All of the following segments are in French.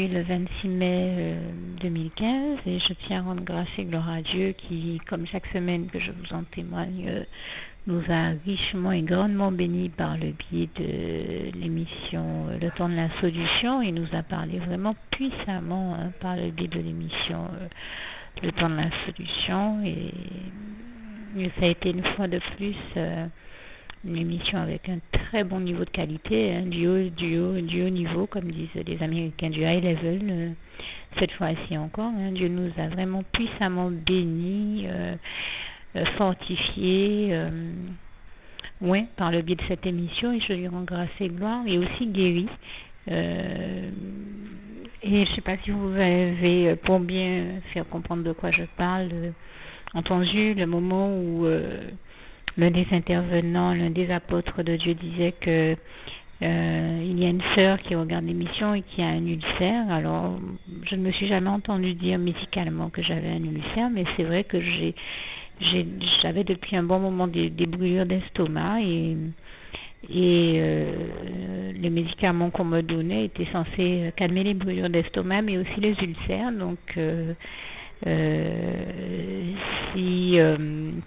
Le 26 mai 2015 et je tiens à rendre grâce et gloire à Dieu qui, comme chaque semaine que je vous en témoigne, nous a richement et grandement bénis par le biais de l'émission Le Temps de la Solution. Il nous a parlé vraiment puissamment par le biais de l'émission Le Temps de la Solution et ça a été une fois de plus une émission avec un très bon niveau de qualité, du haut niveau, comme disent les Américains, du high level. Cette fois-ci encore, Dieu nous a vraiment puissamment bénis, fortifiés, par le biais de cette émission, et je lui rends grâce et gloire, et aussi guéri. Et je ne sais pas si vous avez, pour bien faire comprendre de quoi je parle, entendu le moment où l'un des intervenants, l'un des apôtres de Dieu disait que il y a une sœur qui regarde l'émission et qui a un ulcère. Alors, je ne me suis jamais entendu dire médicalement que j'avais un ulcère, mais c'est vrai que j'avais depuis un bon moment des brûlures d'estomac et les médicaments qu'on me donnait étaient censés calmer les brûlures d'estomac, mais aussi les ulcères. Donc, si,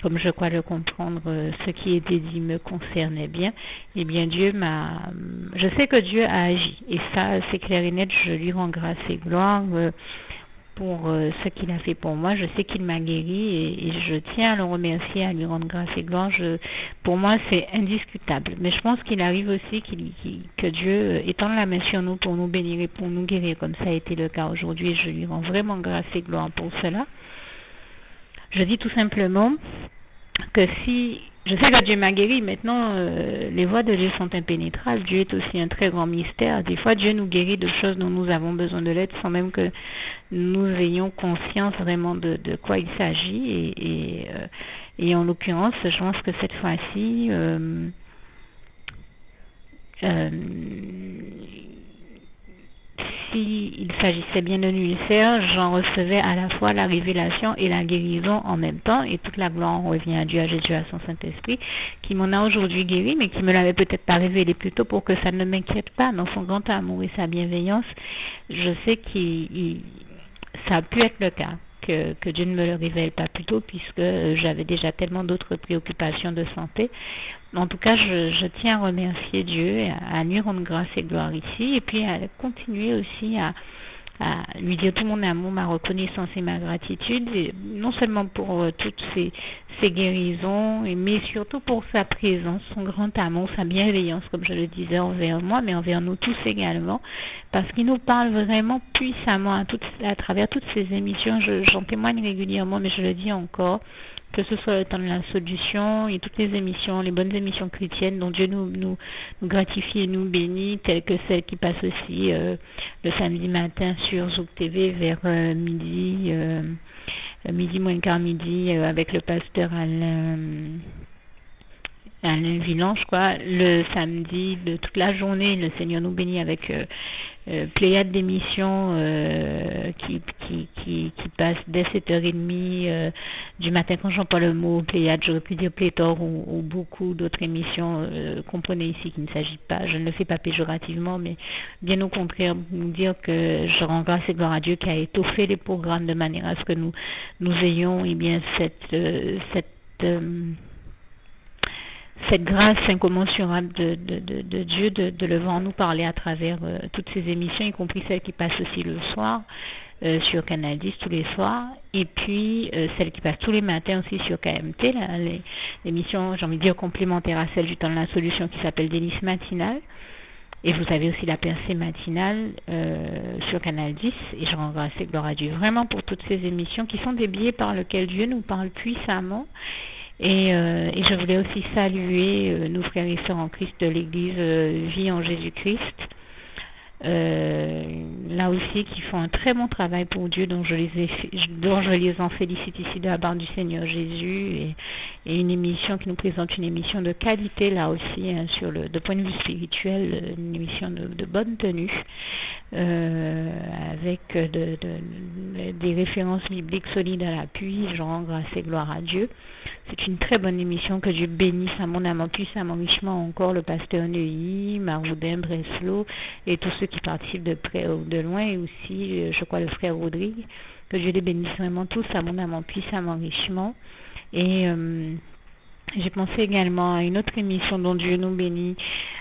comme je crois le comprendre, ce qui était dit me concernait bien, eh bien je sais que Dieu a agi, et ça c'est clair et net, je lui rends grâce et gloire pour ce qu'il a fait pour moi. Je sais qu'il m'a guéri et je tiens à le remercier, à lui rendre grâce et gloire. Pour moi, c'est indiscutable. Mais je pense qu'il arrive aussi que Dieu étende la main sur nous pour nous bénir et pour nous guérir, comme ça a été le cas aujourd'hui. Et je lui rends vraiment grâce et gloire pour cela. Je dis tout simplement que si je sais que Dieu m'a guéri, maintenant les voies de Dieu sont impénétrables. Dieu est aussi un très grand mystère. Des fois, Dieu nous guérit de choses dont nous avons besoin de l'aide sans même que nous ayons conscience vraiment de quoi il s'agit. Et en l'occurrence, je pense que cette fois-ci, s'il s'agissait bien d'un ulcère, j'en recevais à la fois la révélation et la guérison en même temps, et toute la gloire en revient à Dieu, à Jésus, à son Saint-Esprit, qui m'en a aujourd'hui guéri, mais qui me l'avait peut-être pas révélé plus tôt pour que ça ne m'inquiète pas. Dans son grand amour et sa bienveillance, je sais ça a pu être le cas, que Dieu ne me le révèle pas plus tôt, puisque j'avais déjà tellement d'autres préoccupations de santé. En tout cas, je tiens à remercier Dieu, à lui rendre grâce et gloire ici, et puis à continuer aussi à lui dire tout mon amour, ma reconnaissance et ma gratitude, et non seulement pour toutes ces guérisons, mais surtout pour sa présence, son grand amour, sa bienveillance, comme je le disais, envers moi, mais envers nous tous également, parce qu'il nous parle vraiment puissamment à travers toutes ces émissions. J'en témoigne régulièrement, mais je le dis encore, que ce soit le temps de la solution et toutes les émissions, les bonnes émissions chrétiennes dont Dieu nous gratifie et nous bénit, telles que celles qui passent aussi le samedi matin sur Zouk TV vers midi moins quart midi, avec le pasteur Alain Villan, je crois, le samedi de toute la journée. Le Seigneur nous bénit avec pléiade d'émissions qui passe dès 7h30 du matin quand j'emploie le mot pléiade, j'aurais pu dire pléthore ou beaucoup d'autres émissions. Comprenez ici qu'il ne s'agit pas, je ne le fais pas péjorativement, mais bien au contraire, nous dire que je rends grâce et gloire à Dieu qui a étoffé les programmes de manière à ce que nous ayons cette grâce incommensurable de Dieu de le voir nous parler à travers toutes ces émissions, y compris celles qui passent aussi le soir sur Canal 10 tous les soirs, et puis celles qui passent tous les matins aussi sur KMT, l'émission, j'ai envie de dire, complémentaire à celle du temps de la solution qui s'appelle Délice matinale. Et vous avez aussi la percée matinale sur Canal 10, et je rends grâce et gloire à Dieu vraiment pour toutes ces émissions qui sont des biais par lesquels Dieu nous parle puissamment. Et je voulais aussi saluer nos frères et sœurs en Christ de l'Église Vie en Jésus-Christ, là aussi qui font un très bon travail pour Dieu, dont je les en félicite ici de la part du Seigneur Jésus, et une émission qui nous présente une émission de qualité là aussi, de point de vue spirituel, une émission de bonne tenue, avec des références bibliques solides à l'appui. Je rends grâce et gloire à Dieu. C'est une très bonne émission. Que Dieu bénisse abondamment, puissamment, richement encore le pasteur Neuilly, Maroudin, Breslau et tous ceux qui participent de près ou de loin, et aussi, je crois, le frère Rodrigue. Que Dieu les bénisse vraiment tous abondamment, puissamment, richement. Et j'ai pensé également à une autre émission dont Dieu nous bénit.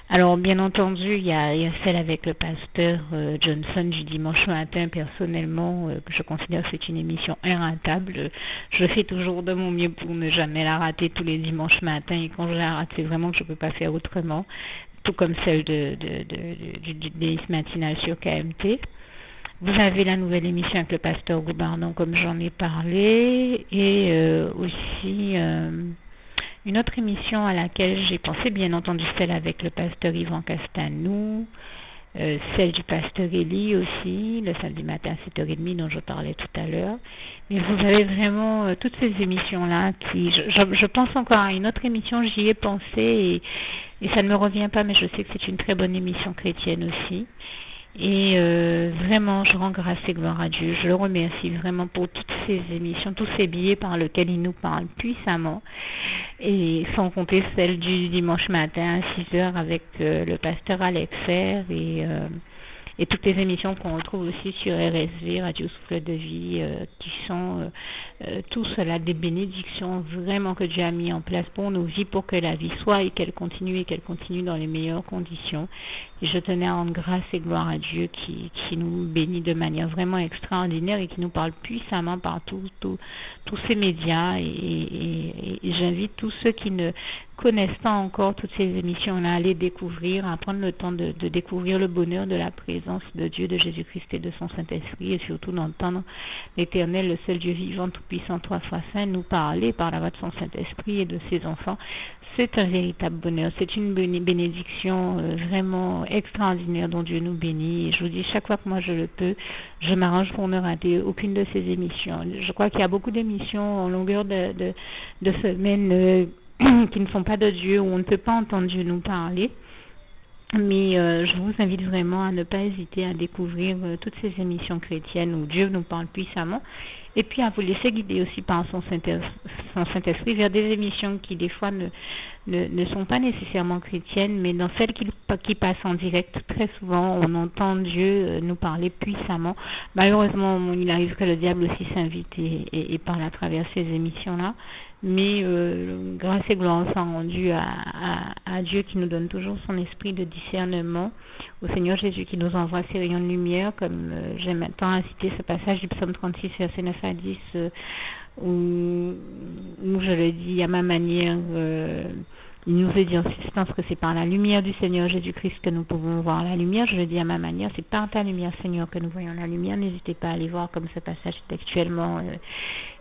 Alors, bien entendu, il y a celle avec le pasteur Johnson du dimanche matin. Personnellement, je considère que c'est une émission inratable. Je fais toujours de mon mieux pour ne jamais la rater tous les dimanches matins. Et quand je la rate, c'est vraiment que je ne peux pas faire autrement. Tout comme celle du délice matinal sur KMT. Vous avez la nouvelle émission avec le pasteur Goubardon, comme j'en ai parlé. Et aussi... une autre émission à laquelle j'ai pensé, bien entendu, celle avec le pasteur Yvan Castanou, celle du pasteur Élie aussi, le samedi matin à 7h30 dont je parlais tout à l'heure. Mais vous avez vraiment toutes ces émissions-là qui... Je pense encore à une autre émission, j'y ai pensé et ça ne me revient pas, mais je sais que c'est une très bonne émission chrétienne aussi. Et vraiment, je rends grâce et gloire à Dieu. Je le remercie vraiment pour toutes ces émissions, tous ces billets par lesquels il nous parle puissamment. Et sans compter celle du dimanche matin à 6h avec le pasteur Alex Serre et toutes les émissions qu'on retrouve aussi sur RSV, Radio Souffle de Vie, qui sont tout cela des bénédictions vraiment que Dieu a mis en place pour nos vies, pour que la vie soit et qu'elle continue dans les meilleures conditions. Et je tenais à rendre grâce et gloire à Dieu qui nous bénit de manière vraiment extraordinaire et qui nous parle puissamment par tous ces médias. Et j'invite tous ceux qui ne connaissent pas encore toutes ces émissions-là à les découvrir, à prendre le temps de découvrir le bonheur de la présence de Dieu, de Jésus-Christ et de son Saint-Esprit, et surtout d'entendre l'Éternel, le seul Dieu vivant, tout-puissant, trois fois saint, nous parler par la voix de son Saint-Esprit et de ses enfants. C'est un véritable bonheur, c'est une bénédiction vraiment extraordinaire dont Dieu nous bénit. Et je vous dis, chaque fois que moi je le peux, je m'arrange pour ne rater aucune de ces émissions. Je crois qu'il y a beaucoup d'émissions en longueur de semaine qui ne sont pas de Dieu, où on ne peut pas entendre Dieu nous parler. Mais je vous invite vraiment à ne pas hésiter à découvrir toutes ces émissions chrétiennes où Dieu nous parle puissamment, et puis à vous laisser guider aussi par son Saint-Esprit vers des émissions qui des fois ne sont pas nécessairement chrétiennes, mais dans celles qui passent en direct, très souvent on entend Dieu nous parler puissamment. Malheureusement, il arrive que le diable aussi s'invite et parle à travers ces émissions-là. Mais grâce et gloire sont rendues à Dieu qui nous donne toujours son esprit de discernement, au Seigneur Jésus qui nous envoie ses rayons de lumière, comme j'aime tant à citer ce passage du psaume 36, verset 9 à 10, où je le dis à ma manière, il nous est dit en substance que c'est par la lumière du Seigneur Jésus-Christ que nous pouvons voir la lumière. Je le dis à ma manière, c'est par ta lumière, Seigneur, que nous voyons la lumière. N'hésitez pas à aller voir comme ce passage est textuellement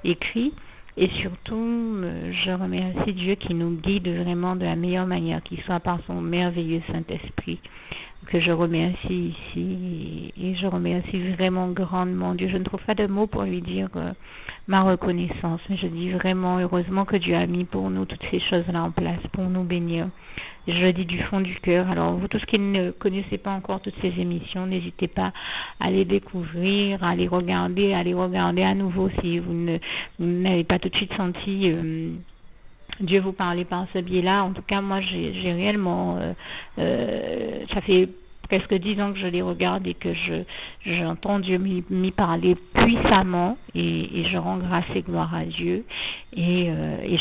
écrit. Et surtout, je remercie Dieu qui nous guide vraiment de la meilleure manière, qu'il soit par son merveilleux Saint-Esprit, que je remercie ici. Et je remercie vraiment grandement Dieu. Je ne trouve pas de mots pour lui dire ma reconnaissance, mais je dis vraiment heureusement que Dieu a mis pour nous toutes ces choses-là en place, pour nous bénir. Je le dis du fond du cœur. Alors, vous tous qui ne connaissez pas encore toutes ces émissions, n'hésitez pas à les découvrir, à les regarder à nouveau si vous n'avez pas tout de suite senti Dieu vous parler par ce biais-là. En tout cas, moi, j'ai réellement... ça fait presque 10 ans que je les regarde et que j'entends Dieu m'y parler puissamment et je rends grâce et gloire à Dieu et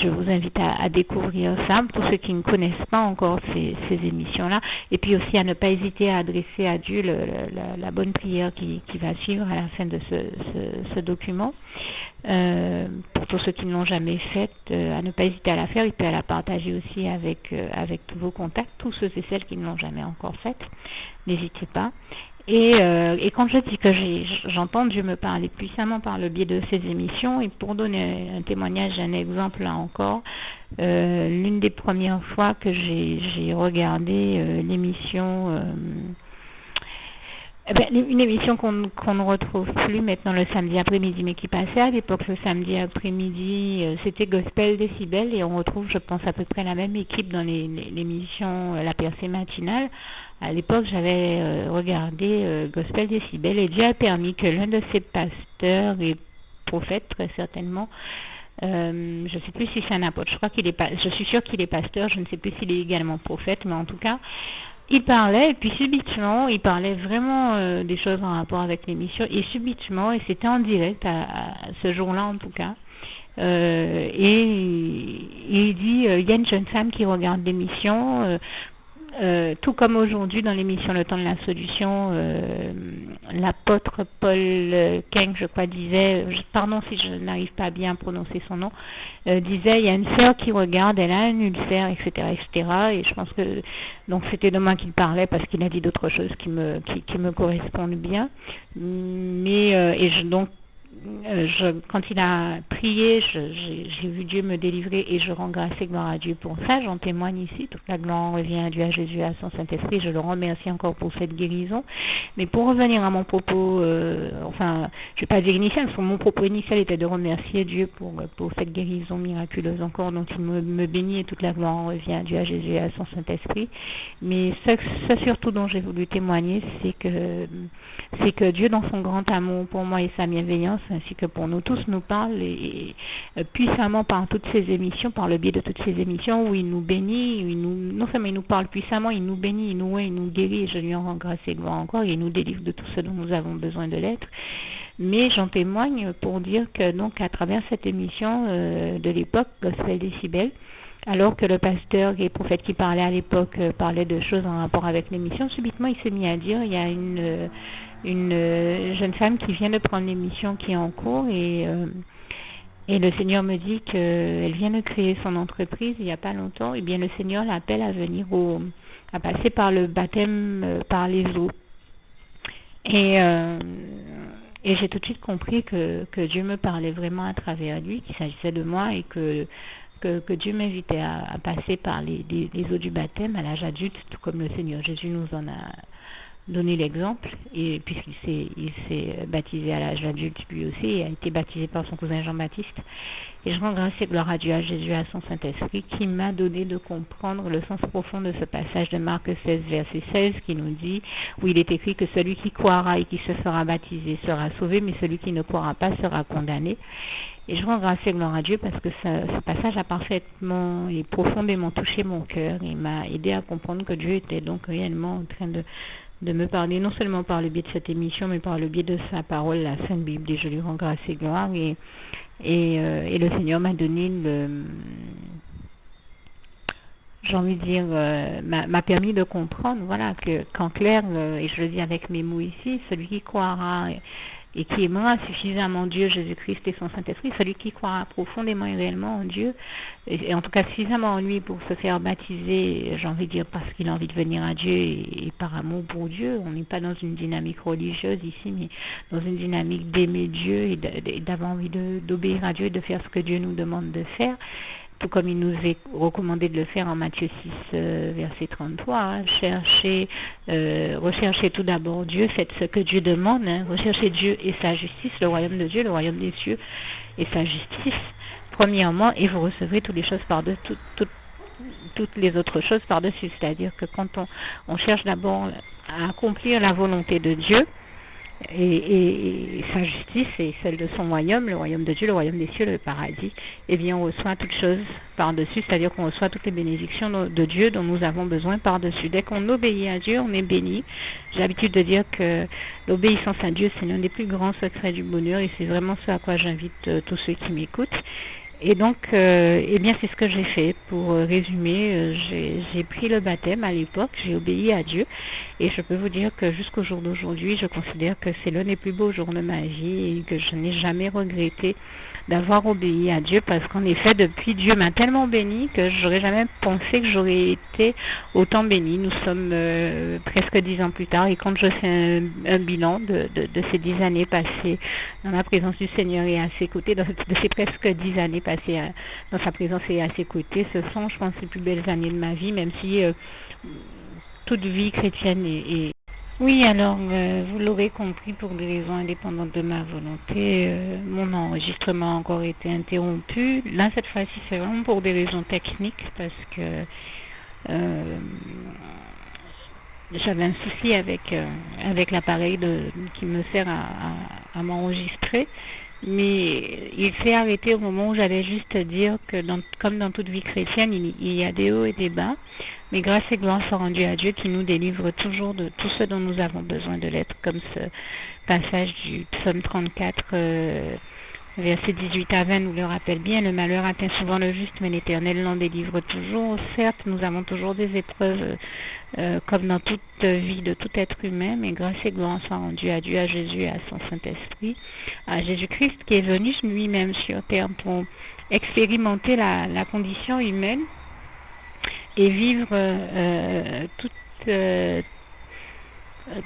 je vous invite à découvrir ça, pour ceux qui ne connaissent pas encore ces émissions-là, et puis aussi à ne pas hésiter à adresser à Dieu la bonne prière qui va suivre à la fin de ce document. Pour tous ceux qui ne l'ont jamais faite, à ne pas hésiter à la faire et puis à la partager aussi avec tous vos contacts, tous ceux et celles qui ne l'ont jamais encore faite. N'hésitez pas. Et quand je dis que j'entends Dieu me parler puissamment par le biais de ces émissions, et pour donner un témoignage, un exemple là encore, l'une des premières fois que j'ai regardé l'émission... une émission qu'on ne retrouve plus maintenant le samedi après-midi, mais qui passait à l'époque le samedi après-midi, c'était Gospel Décibel, et on retrouve, je pense, à peu près la même équipe dans l'émission La Percée matinale. À l'époque, j'avais regardé Gospel Décibel, et Dieu a permis que l'un de ses pasteurs et prophètes, très certainement, Je ne sais plus si c'est un apôtre. Je suis sûre qu'il est pasteur. Je ne sais plus s'il est également prophète, mais en tout cas, il parlait, et puis subitement, il parlait vraiment des choses en rapport avec l'émission, et subitement, et c'était en direct à ce jour-là en tout cas, et il dit, il y a une jeune femme qui regarde l'émission, tout comme aujourd'hui dans l'émission Le Temps de la Solution, l'apôtre Paul Keng, je crois, disait, pardon si je n'arrive pas bien à prononcer son nom, disait, il y a une sœur qui regarde, elle a un ulcère, etc., etc., et je pense que, donc c'était de moi qu'il parlait parce qu'il a dit d'autres choses qui me correspondent bien, mais, donc, quand il a prié, j'ai vu Dieu me délivrer et je rends grâce et gloire à Dieu pour ça. J'en témoigne ici. Toute la gloire revient à Dieu, à Jésus, à son Saint-Esprit. Je le remercie encore pour cette guérison. Mais pour revenir à mon propos, je vais pas dire initial, parce que mon propos initial était de remercier Dieu pour cette guérison miraculeuse encore dont il me bénit, et toute la gloire revient à Dieu, à Jésus, à son Saint-Esprit. Mais ça surtout dont j'ai voulu témoigner, c'est que Dieu, dans son grand amour pour moi et sa bienveillance, ainsi que pour nous tous, nous parle et puissamment par toutes ces émissions, par le biais de toutes ces émissions où il nous bénit, non seulement il nous parle puissamment, il nous bénit, il nous guérit, et je lui en rends grâce et gloire encore, et il nous délivre de tout ce dont nous avons besoin de l'être. Mais j'en témoigne pour dire que donc à travers cette émission de l'époque, Gospel Décibel, alors que le pasteur et prophète qui parlait à l'époque parlait de choses en rapport avec l'émission, subitement il s'est mis à dire, il y a une jeune femme qui vient de prendre l'émission qui est en cours, et le Seigneur me dit qu'elle vient de créer son entreprise il n'y a pas longtemps, et bien le Seigneur l'appelle à venir à passer par le baptême par les eaux. Et j'ai tout de suite compris que Dieu me parlait vraiment à travers lui, qu'il s'agissait de moi, et que Dieu m'invitait à passer par les eaux du baptême à l'âge adulte, tout comme le Seigneur Jésus nous en a donné l'exemple, et puisqu'il s'est baptisé à l'âge adulte lui aussi, et a été baptisé par son cousin Jean-Baptiste. Et je rends grâce et gloire à Dieu, à Jésus, à son Saint-Esprit, qui m'a donné de comprendre le sens profond de ce passage de Marc 16, verset 16, qui nous dit, où il est écrit que celui qui croira et qui se fera baptiser sera sauvé, mais celui qui ne croira pas sera condamné. Et je rends grâce et gloire à Dieu parce que ce passage a parfaitement et profondément touché mon cœur et m'a aidé à comprendre que Dieu était donc réellement en train de me parler, non seulement par le biais de cette émission, mais par le biais de sa parole, la Sainte Bible, et je lui rends grâce et gloire, et le Seigneur m'a donné j'ai envie de dire, m'a permis de comprendre, voilà, qu'en clair, et je le dis avec mes mots ici, celui qui croira et qui aimera suffisamment Dieu, Jésus-Christ et son Saint-Esprit, celui qui croira profondément et réellement en Dieu, et en tout cas suffisamment en lui pour se faire baptiser, j'ai envie de dire parce qu'il a envie de venir à Dieu et par amour pour Dieu. On n'est pas dans une dynamique religieuse ici, mais dans une dynamique d'aimer Dieu et d'avoir envie d'obéir à Dieu et de faire ce que Dieu nous demande de faire. Tout comme il nous est recommandé de le faire en Matthieu 6, verset 33. Hein. Recherchez tout d'abord Dieu, faites ce que Dieu demande. Hein. Recherchez Dieu et sa justice, le royaume de Dieu, le royaume des cieux et sa justice, premièrement, et vous recevrez toutes les choses par-dessus, toutes les autres choses par-dessus. C'est-à-dire que quand on cherche d'abord à accomplir la volonté de Dieu, et sa justice et celle de son royaume, le royaume de Dieu, le royaume des cieux, le paradis, eh bien on reçoit toutes choses par-dessus, c'est-à-dire qu'on reçoit toutes les bénédictions de Dieu dont nous avons besoin par-dessus. Dès qu'on obéit à Dieu, on est béni. J'ai l'habitude de dire que l'obéissance à Dieu, c'est l'un des plus grands secrets du bonheur, et c'est vraiment ce à quoi j'invite tous ceux qui m'écoutent. Et donc, eh bien, c'est ce que j'ai fait. Pour résumer, j'ai pris le baptême à l'époque, j'ai obéi à Dieu, et je peux vous dire que jusqu'au jour d'aujourd'hui, je considère que c'est l'un des plus beaux jours de ma vie et que je n'ai jamais regretté d'avoir obéi à Dieu, parce qu'en effet, depuis, Dieu m'a tellement béni que j'aurais jamais pensé que j'aurais été autant béni. Nous sommes presque 10 ans plus tard, et quand je fais un bilan de ces 10 années passées dans la présence du Seigneur et à ses côtés, de ces presque 10 années passées dans sa présence et à ses côtés, ce sont, je pense, les plus belles années de ma vie, même si toute vie chrétienne est... Oui, alors, vous l'aurez compris, pour des raisons indépendantes de ma volonté, mon enregistrement a encore été interrompu. Là, cette fois-ci, c'est vraiment pour des raisons techniques, parce que j'avais un souci avec l'appareil qui me sert à m'enregistrer. Mais il s'est arrêté au moment où j'allais juste dire que, comme dans toute vie chrétienne, il y a des hauts et des bas. Mais grâce et gloire soit rendue à Dieu qui nous délivre toujours de tout ce dont nous avons besoin de l'être, comme ce passage du psaume 34, versets 18 à 20 nous le rappelle bien. Le malheur atteint souvent le juste, mais l'Éternel l'en délivre toujours. Certes, nous avons toujours des épreuves, comme dans toute vie de tout être humain, mais grâce et gloire soit rendue à Dieu, à Jésus et à son Saint-Esprit, à Jésus-Christ qui est venu lui-même sur terre pour expérimenter la condition humaine et vivre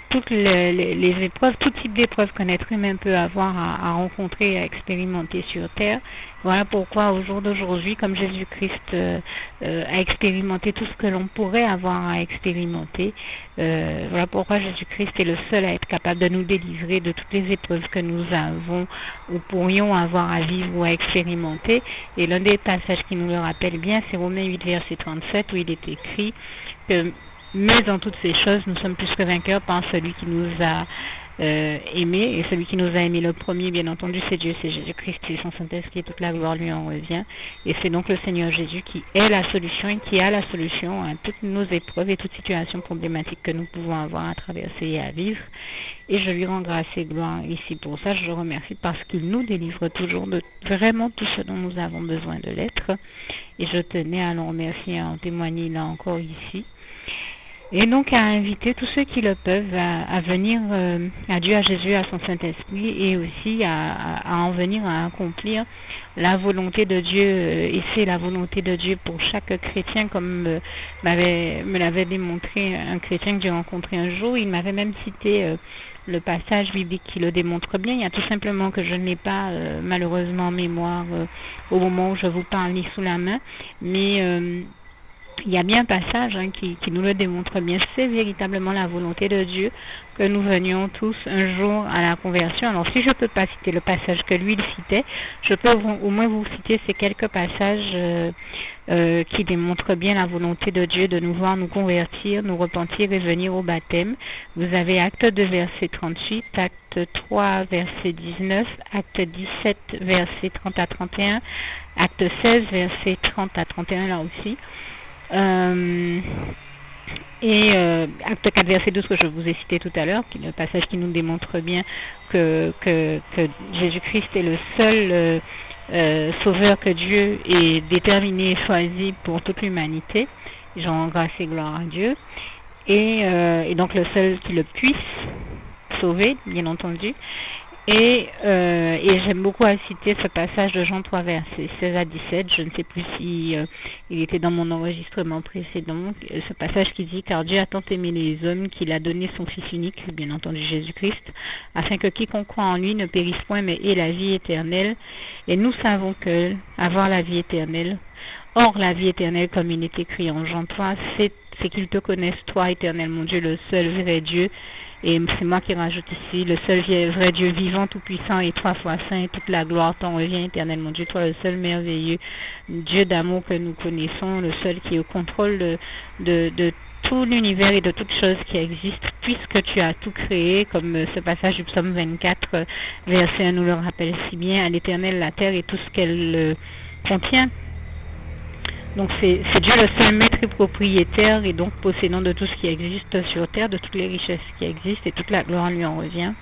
toutes les épreuves, tout type d'épreuves qu'un être humain peut avoir à rencontrer et à expérimenter sur terre. Voilà pourquoi au jour d'aujourd'hui, comme Jésus-Christ a expérimenté tout ce que l'on pourrait avoir à expérimenter, voilà pourquoi Jésus-Christ est le seul à être capable de nous délivrer de toutes les épreuves que nous avons ou pourrions avoir à vivre ou à expérimenter. Et l'un des passages qui nous le rappelle bien, c'est Romains 8, verset 37, où il est écrit que mais dans toutes ces choses, nous sommes plus que vainqueurs par celui qui nous a aimés. Et celui qui nous a aimés le premier, bien entendu, c'est Dieu, c'est Jésus-Christ, c'est son Saint-Esprit, toute la gloire lui en revient. Et c'est donc le Seigneur Jésus qui est la solution et qui a la solution à toutes nos épreuves et toutes situations problématiques que nous pouvons avoir à traverser et à vivre. Et je lui rends grâce et gloire ici pour ça. Je le remercie parce qu'il nous délivre toujours de vraiment tout ce dont nous avons besoin de l'être. Et je tenais à le remercier et à en témoigner là encore ici. Et donc à inviter tous ceux qui le peuvent à venir à Dieu, à Jésus, à son Saint-Esprit et aussi à en venir à accomplir la volonté de Dieu. Et c'est la volonté de Dieu pour chaque chrétien, comme me l'avait démontré un chrétien que j'ai rencontré un jour. Il m'avait même cité le passage biblique qui le démontre bien. Il y a tout simplement que je n'ai pas malheureusement en mémoire au moment où je vous parle ni sous la main, mais il y a bien un passage qui nous le démontre bien. C'est véritablement la volonté de Dieu que nous venions tous un jour à la conversion. Alors si je ne peux pas citer le passage que lui il citait, je peux au moins vous citer ces quelques passages qui démontrent bien la volonté de Dieu de nous voir nous convertir, nous repentir et venir au baptême. Vous avez Acte 2, verset 38, Acte 3, verset 19, Acte 17, verset 30 à 31, Acte 16, verset 30 à 31 là aussi. Acte 4, verset 12 que je vous ai cité tout à l'heure, qui est le passage qui nous démontre bien que Jésus-Christ est le seul sauveur que Dieu ait déterminé et choisi pour toute l'humanité. J'en rends grâce et gloire à Dieu. Et donc le seul qui le puisse sauver, bien entendu. Et j'aime beaucoup à citer ce passage de Jean 3, versets 16 à 17. Je ne sais plus si il était dans mon enregistrement précédent. Ce passage qui dit « Car Dieu a tant aimé les hommes qu'il a donné son Fils unique, bien entendu Jésus-Christ, afin que quiconque croit en lui ne périsse point, mais ait la vie éternelle. Et nous savons que avoir la vie éternelle, or la vie éternelle, comme il est écrit en Jean 3, c'est qu'ils te connaissent, toi, éternel, mon Dieu, le seul vrai Dieu. » Et c'est moi qui rajoute ici, le seul vrai Dieu vivant, tout-puissant et 3 fois saint, et toute la gloire t'en revient éternel, mon Dieu, toi le seul merveilleux Dieu d'amour que nous connaissons, le seul qui est au contrôle de tout l'univers et de toutes choses qui existent, puisque tu as tout créé, comme ce passage du psaume 24, verset 1 nous le rappelle si bien, à l'éternel la terre et tout ce qu'elle contient. Donc c'est Dieu le seul maître et propriétaire et donc possédant de tout ce qui existe sur terre, de toutes les richesses qui existent et toute la gloire lui en revient.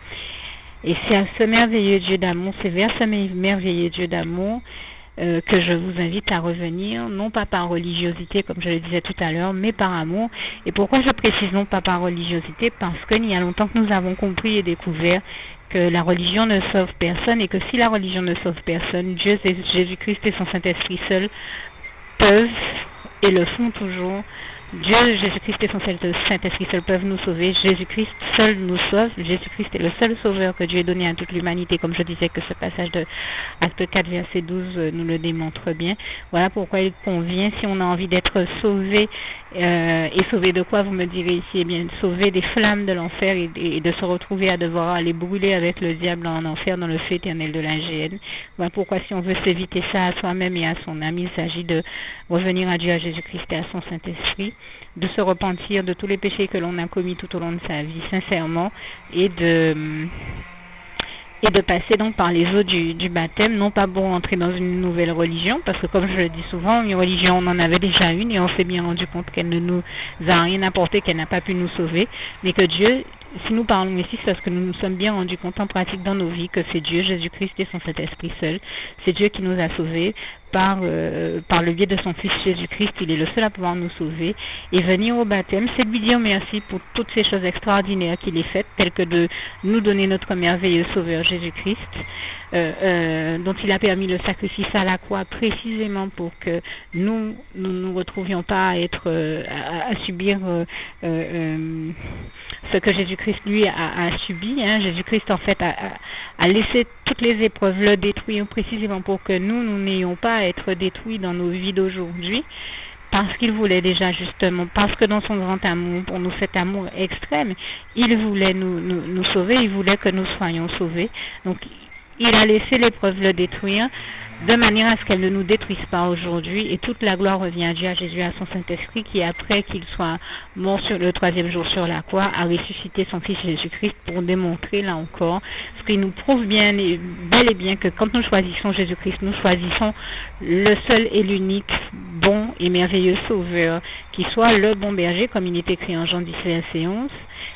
Et c'est à ce merveilleux Dieu d'amour, c'est vers ce merveilleux Dieu d'amour que je vous invite à revenir, non pas par religiosité comme je le disais tout à l'heure, mais par amour. Et pourquoi je précise non pas par religiosité? Parce qu'il y a longtemps que nous avons compris et découvert que la religion ne sauve personne et que si la religion ne sauve personne, Dieu, Jésus-Christ et son Saint-Esprit seul peuvent et le font toujours. Dieu, Jésus-Christ et son Saint-Esprit seul peuvent nous sauver. Jésus-Christ seul nous sauve. Jésus-Christ est le seul sauveur que Dieu ait donné à toute l'humanité, comme je disais que ce passage de Acte 4, verset 12 nous le démontre bien. Voilà pourquoi il convient, si on a envie d'être sauvé, et sauvé de quoi, vous me direz ici, eh bien, sauvé des flammes de l'enfer et de se retrouver à devoir aller brûler avec le diable en enfer dans le feu éternel de la géhenne. Voilà pourquoi, si on veut s'éviter ça à soi-même et à son âme, il s'agit de revenir à Dieu, à Jésus-Christ et à son Saint-Esprit, de se repentir de tous les péchés que l'on a commis tout au long de sa vie, sincèrement, et et de passer donc par les eaux du baptême, non pas pour entrer dans une nouvelle religion, parce que comme je le dis souvent, une religion on en avait déjà une et on s'est bien rendu compte qu'elle ne nous a rien apporté, qu'elle n'a pas pu nous sauver, mais que Dieu, si nous parlons ici, c'est parce que nous nous sommes bien rendus compte en pratique dans nos vies que c'est Dieu, Jésus-Christ et son Saint-Esprit seul, c'est Dieu qui nous a sauvés par le biais de son Fils Jésus-Christ, il est le seul à pouvoir nous sauver, et venir au baptême, c'est lui dire merci pour toutes ces choses extraordinaires qu'il ait faites, telles que de nous donner notre merveilleux Sauveur Jésus-Christ, dont il a permis le sacrifice à la croix précisément pour que nous ne nous retrouvions pas à être à subir ce que Jésus-Christ lui a subi. Jésus-Christ en fait a laissé toutes les épreuves le détruire précisément pour que nous n'ayons pas à être détruits dans nos vies d'aujourd'hui. Parce qu'il voulait déjà justement, parce que dans son grand amour, pour nous cet amour extrême, il voulait nous sauver, il voulait que nous soyons sauvés. Donc il a laissé l'épreuve le détruire de manière à ce qu'elle ne nous détruise pas aujourd'hui, et toute la gloire revient à Dieu, à Jésus, à son Saint-Esprit, qui après qu'il soit mort sur le 3e jour sur la croix, a ressuscité son Fils Jésus-Christ pour démontrer là encore, ce qui nous prouve bien et bel et bien que quand nous choisissons Jésus-Christ, nous choisissons le seul et l'unique bon et merveilleux Sauveur, qui soit le bon berger, comme il est écrit en Jean 10, verset 11,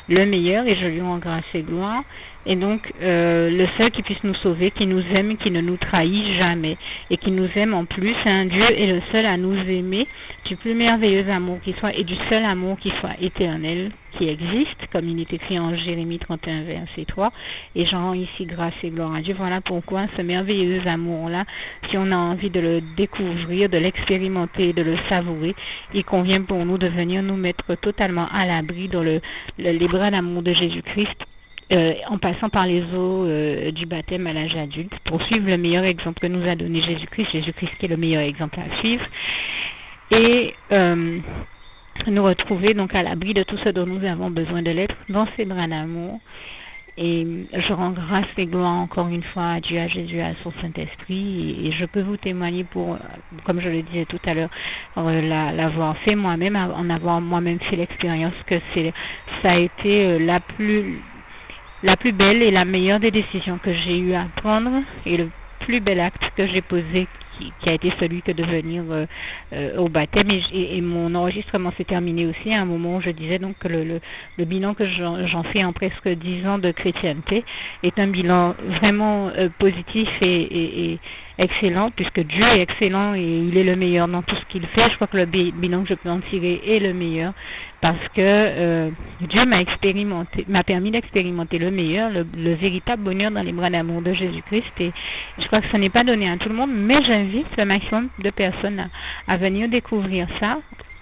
le meilleur, et je lui rends grâce et gloire, et donc le seul qui puisse nous sauver, qui nous aime, qui ne nous trahit jamais, et qui nous aime en plus. Dieu est le seul à nous aimer du plus merveilleux amour qui soit, et du seul amour qui soit éternel, qui existe, comme il est écrit en Jérémie 31, verset 3, et j'en rends ici grâce et gloire à Dieu. Voilà pourquoi ce merveilleux amour-là, si on a envie de le découvrir, de l'expérimenter, de le savourer, il convient pour nous de venir nous mettre totalement à l'abri dans les bras d'amour de Jésus-Christ, en passant par les eaux du baptême à l'âge adulte, pour suivre le meilleur exemple que nous a donné Jésus-Christ, Jésus-Christ qui est le meilleur exemple à suivre, et nous retrouver donc à l'abri de tout ce dont nous avons besoin de l'être dans ses bras d'amour. Et je rends grâce et gloire encore une fois à Dieu, à Jésus, à son Saint-Esprit, et je peux vous témoigner pour, comme je le disais tout à l'heure, l'avoir fait moi-même, en avoir moi-même fait l'expérience que ça a été la plus belle et la meilleure des décisions que j'ai eu à prendre, et le plus bel acte que j'ai posé qui a été celui que de venir au baptême, et mon enregistrement s'est terminé aussi à un moment où je disais donc que le bilan que j'en fais en presque 10 ans de chrétienté est un bilan vraiment positif et excellent, puisque Dieu est excellent et il est le meilleur dans tout ce qu'il fait. Je crois que le bilan que je peux en tirer est le meilleur, parce que Dieu m'a permis d'expérimenter le meilleur, le véritable bonheur dans les bras d'amour de Jésus-Christ, et je crois que ça n'est pas donné à tout le monde, mais j'invite le maximum de personnes à venir découvrir ça,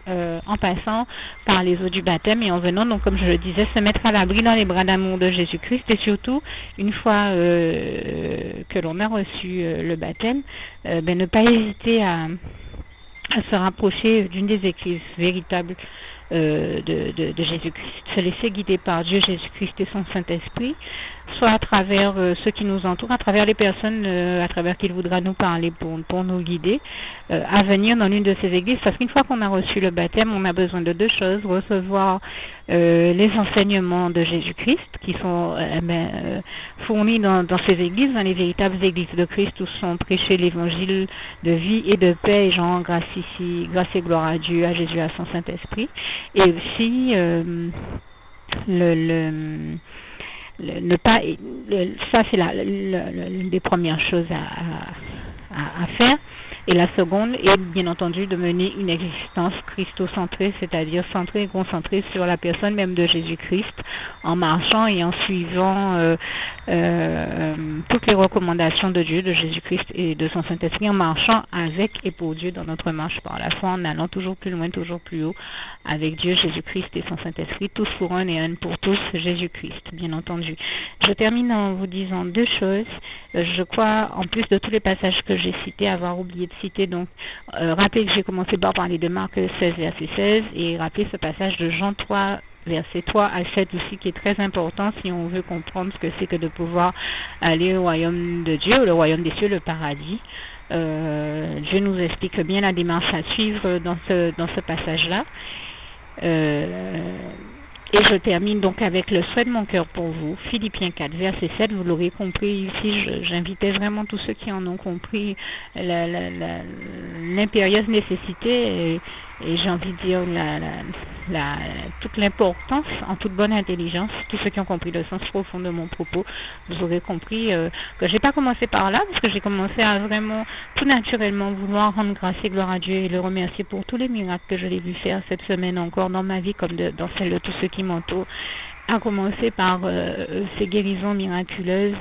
en passant par les eaux du baptême et en venant, donc comme je le disais, se mettre à l'abri dans les bras d'amour de Jésus-Christ, et surtout, une fois que l'on a reçu le baptême, ne pas hésiter à se rapprocher d'une des églises véritables de Jésus-Christ, se laisser guider par Dieu, Jésus-Christ et son Saint-Esprit, soit à travers ceux qui nous entourent, à travers les personnes à travers qui il voudra nous parler pour nous guider, à venir dans l'une de ces églises, parce qu'une fois qu'on a reçu le baptême, on a besoin de deux choses: recevoir les enseignements de Jésus-Christ qui sont fournis dans ces églises, dans les véritables églises de Christ où sont prêchés l'évangile de vie et de paix, et j'en rends grâce ici, grâce et gloire à Dieu, à Jésus, à son Saint-Esprit, et aussi ça c'est l'une des premières choses à faire. Et la seconde est bien entendu de mener une existence christocentrée, c'est-à-dire centrée et concentrée sur la personne même de Jésus-Christ, en marchant et en suivant toutes les recommandations de Dieu, de Jésus-Christ et de son Saint-Esprit, en marchant avec et pour Dieu dans notre marche par la foi, en allant toujours plus loin, toujours plus haut, avec Dieu, Jésus-Christ et son Saint-Esprit, tous pour un et un pour tous, Jésus-Christ, bien entendu. Je termine en vous disant deux choses. Je crois, en plus de tous les passages que j'ai cités, avoir oublié de citer, donc rappelez que j'ai commencé par parler de Marc 16, verset 16, et rappelez ce passage de Jean 3, verset 3 à 7 aussi, qui est très important si on veut comprendre ce que c'est que de pouvoir aller au royaume de Dieu, le royaume des cieux, le paradis. Dieu nous explique bien la démarche à suivre dans ce passage-là. Et je termine donc avec le souhait de mon cœur pour vous. Philippiens 4, verset 7, vous l'aurez compris ici, j'invitais vraiment tous ceux qui en ont compris l'impérieuse nécessité et j'ai envie de dire toute l'importance en toute bonne intelligence. Tous ceux qui ont compris le sens profond de mon propos, vous aurez compris que j'ai pas commencé par là, parce que j'ai commencé à vraiment tout naturellement vouloir rendre grâce et gloire à Dieu et le remercier pour tous les miracles que je l'ai vu faire cette semaine encore dans ma vie comme dans celle de tous ceux qui m'entourent, à commencer par ces guérisons miraculeuses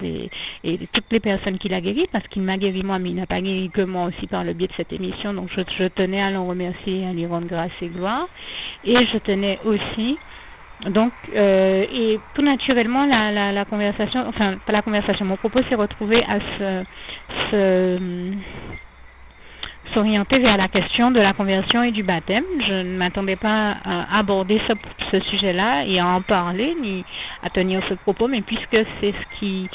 et toutes les personnes qu'il a guéries, parce qu'il m'a guéri moi, mais il n'a pas guéri que moi aussi par le biais de cette émission, donc je tenais à le remercier et à lui rendre grâce et gloire. Et je tenais aussi, donc, et tout naturellement, la conversation, enfin, pas la conversation, mon propos s'est retrouvé à s'orienter vers la question de la conversion et du baptême. Je ne m'attendais pas à aborder ce sujet-là et à en parler, ni à tenir ce propos, mais puisque c'est ce qui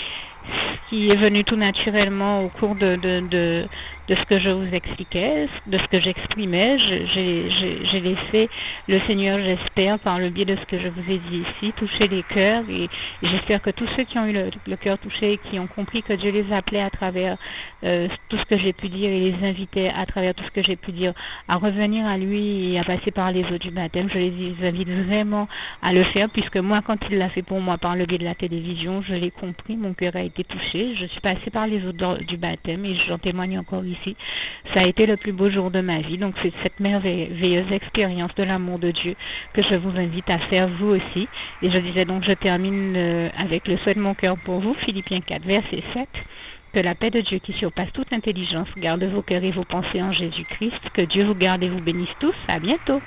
est venu tout naturellement au cours de ce que je vous expliquais, de ce que j'exprimais, j'ai laissé le Seigneur, j'espère, par le biais de ce que je vous ai dit ici, toucher les cœurs et j'espère que tous ceux qui ont eu le cœur touché et qui ont compris que Dieu les appelait à travers tout ce que j'ai pu dire et les invitait à travers tout ce que j'ai pu dire à revenir à lui et à passer par les eaux du baptême. Je les invite vraiment à le faire, puisque moi, quand il l'a fait pour moi par le biais de la télévision, je l'ai compris, mon cœur a été touché, je suis passée par les eaux du baptême et j'en témoigne encore ici. Ça a été le plus beau jour de ma vie, donc c'est cette merveilleuse expérience de l'amour de Dieu que je vous invite à faire vous aussi. Et je disais donc, je termine avec le souhait de mon cœur pour vous, Philippiens 4, verset 7. Que la paix de Dieu qui surpasse toute intelligence garde vos cœurs et vos pensées en Jésus-Christ. Que Dieu vous garde et vous bénisse tous. À bientôt.